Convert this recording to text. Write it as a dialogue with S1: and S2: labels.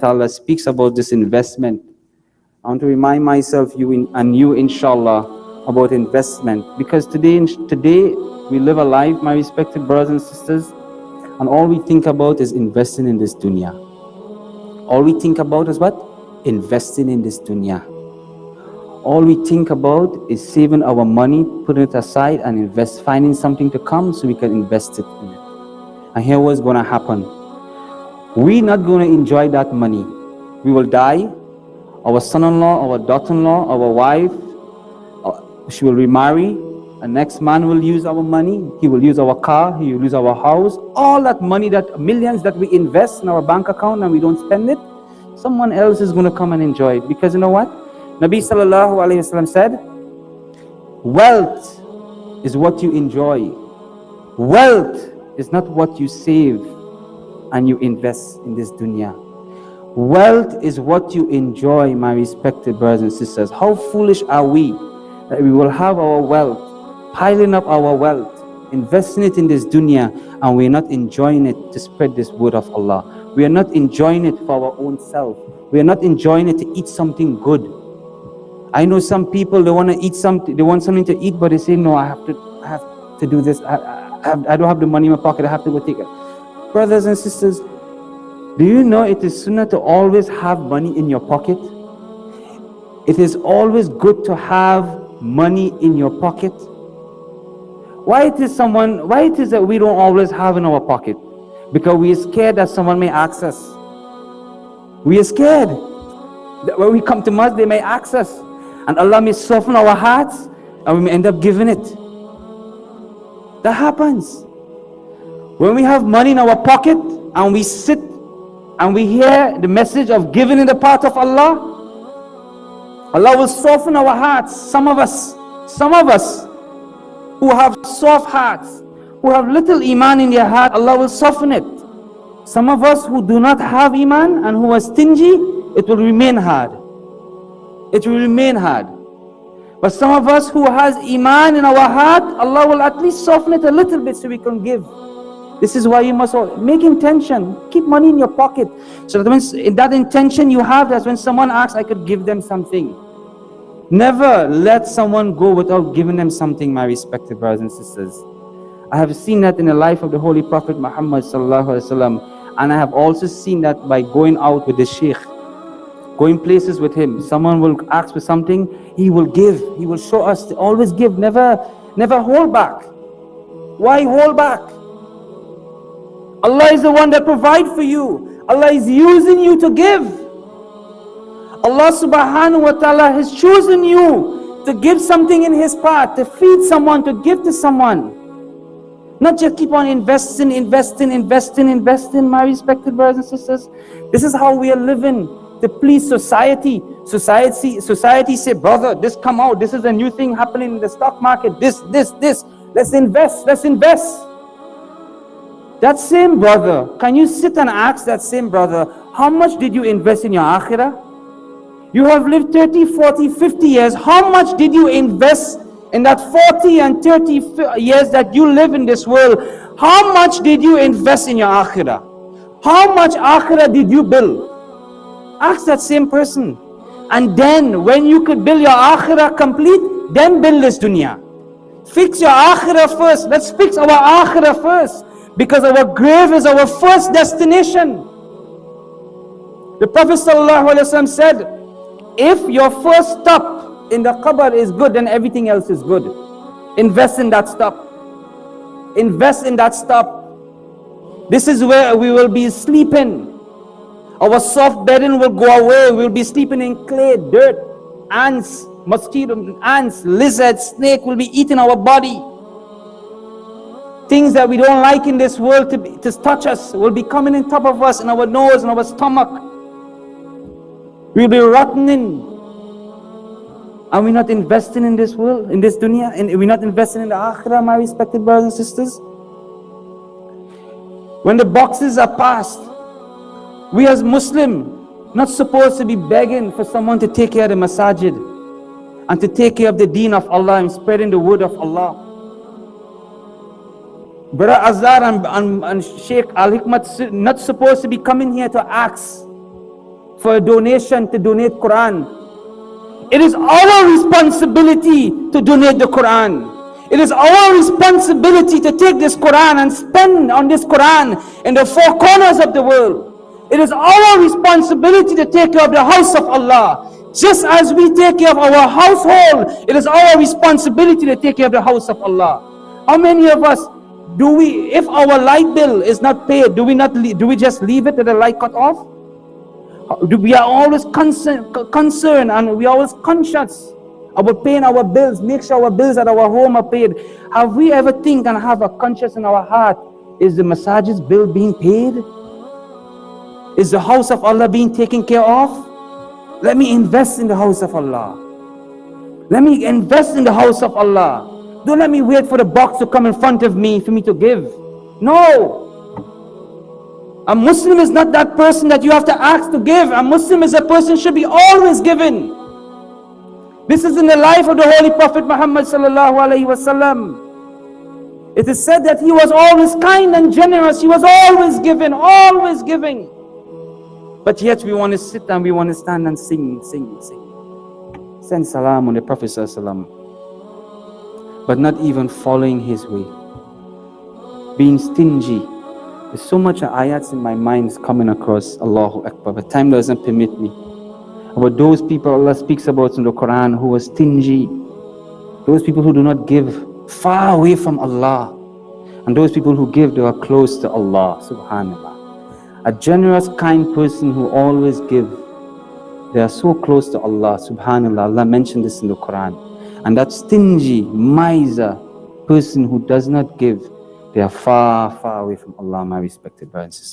S1: ta'ala speaks about this investment. I want to remind myself and you, inshallah, about investment. Because today we live a life, my respected brothers and sisters, and all we think about is investing in this dunya. All we think about is what? Investing in this dunya. All we think about is saving our money, putting it aside and invest, finding something to come so we can invest it in it. And here what's going to happen. We're not going to enjoy that money. We will die. Our son-in-law, our daughter-in-law, our wife, she will remarry. The next man will use our money. He will use our car. He will use our house. All that money, that millions that we invest in our bank account and we don't spend it, someone else is going to come and enjoy it. Because you know what? Nabi sallallahu alayhi wasallam said, wealth is what you enjoy. Wealth is not what you save and you invest in this dunya. Wealth is what you enjoy, my respected brothers and sisters. How foolish are we that we will have our wealth, piling up our wealth, investing it in this dunya, and we're not enjoying it to spread this word of Allah. We are not enjoying it for our own self. We are not enjoying it to eat something good. I know some people, they want to eat something, they want something to eat, but they say, no, I have to do this. I don't have the money in my pocket, I have to go take it. Brothers and sisters, do you know it is sunnah to always have money in your pocket? It is always good to have money in your pocket. Why it is that we don't always have in our pocket? Because we are scared that someone may ask us. We are scared that when we come to masjid, they may ask us. And Allah may soften our hearts and we may end up giving it. That happens. When we have money in our pocket and we sit and we hear the message of giving in the path of Allah, Allah will soften our hearts. Some of us who have soft hearts, who have little iman in their heart, Allah will soften it. Some of us who do not have iman and who are stingy, it will remain hard. It will remain hard. But some of us who has iman in our heart, Allah will at least soften it a little bit so we can give. This is why you must make intention. Keep money in your pocket. So that that intention you have, that's when someone asks, I could give them something. Never let someone go without giving them something, my respected brothers and sisters. I have seen that in the life of the Holy Prophet Muhammad sallallahu alaihi wasallam, and I have also seen that by going out with the Sheikh, going places with him. Someone will ask for something, he will give. He will show us to always give, never hold back. Why hold back? Allah is the one that provides for you. Allah is using you to give. Allah subhanahu wa ta'ala has chosen you to give something in His path, to feed someone, to give to someone. Not just keep on investing, my respected brothers and sisters. This is how we are living, to please society. Society say, brother, this come out, this is a new thing happening in the stock market, this. Let's invest. That same brother, can you sit and ask that same brother, how much did you invest in your akhirah? You have lived 30, 40, 50 years. How much did you invest in that 40 and 30 years that you live in this world? How much did you invest in your akhirah? How much akhirah did you build? Ask that same person. And then when you could build your akhirah complete, then build this dunya. Fix your akhirah first. Let's fix our akhirah first. Because our grave is our first destination. The Prophet ﷺ said, if your first stop in the qabr is good, then everything else is good. Invest in that stop. Invest in that stop. This is where we will be sleeping. Our soft bedding will go away. We'll be sleeping in clay, dirt, ants, mosquito, ants, lizards, snake will be eating our body. Things that we don't like in this world to touch us will be coming in top of us, in our nose, in our stomach. We'll be rotting. Are we not investing in this world, in this dunya? And we're not investing in the akhirah, my respected brothers and sisters? When the boxes are passed, we as Muslim not supposed to be begging for someone to take care of the masajid and to take care of the deen of Allah and spreading the word of Allah. Brother Azhar and Sheikh Alhikmat not supposed to be coming here to ask for a donation to donate Quran. It is our responsibility to donate the Quran. It is our responsibility to take this Quran and spend on this Quran in the four corners of the world. It is our responsibility to take care of the house of Allah. Just as we take care of our household, it is our responsibility to take care of the house of Allah. How many of us do we, if our light bill is not paid, do we just leave it to the light cut off? We are always concerned and we are always conscious about paying our bills, make sure our bills at our home are paid. Have we ever think and have a conscience in our heart, is the masajid's bill being paid? Is the house of Allah being taken care of? Let me invest in the house of Allah. Let me invest in the house of Allah. Don't let me wait for the box to come in front of me for me to give. No. A Muslim is not that person that you have to ask to give. A Muslim is a person who should be always given. This is in the life of the Holy Prophet Muhammad sallallahu alaihi wasallam. It is said that he was always kind and generous. He was always giving, always giving. But yet we want to sit and we want to stand and sing. Send salam on the Prophet sallallahu, but not even following his way. Being stingy. There's so much ayats in my mind coming across, Allahu Akbar, but time doesn't permit me. About those people Allah speaks about in the Quran who are stingy, those people who do not give, far away from Allah, and those people who give, they are close to Allah, subhanallah. A generous, kind person who always give, they are so close to Allah, subhanallah. Allah mentioned this in the Quran. And that stingy, miser person who does not give, they are far, far away from Allah, my respected brothers and sisters.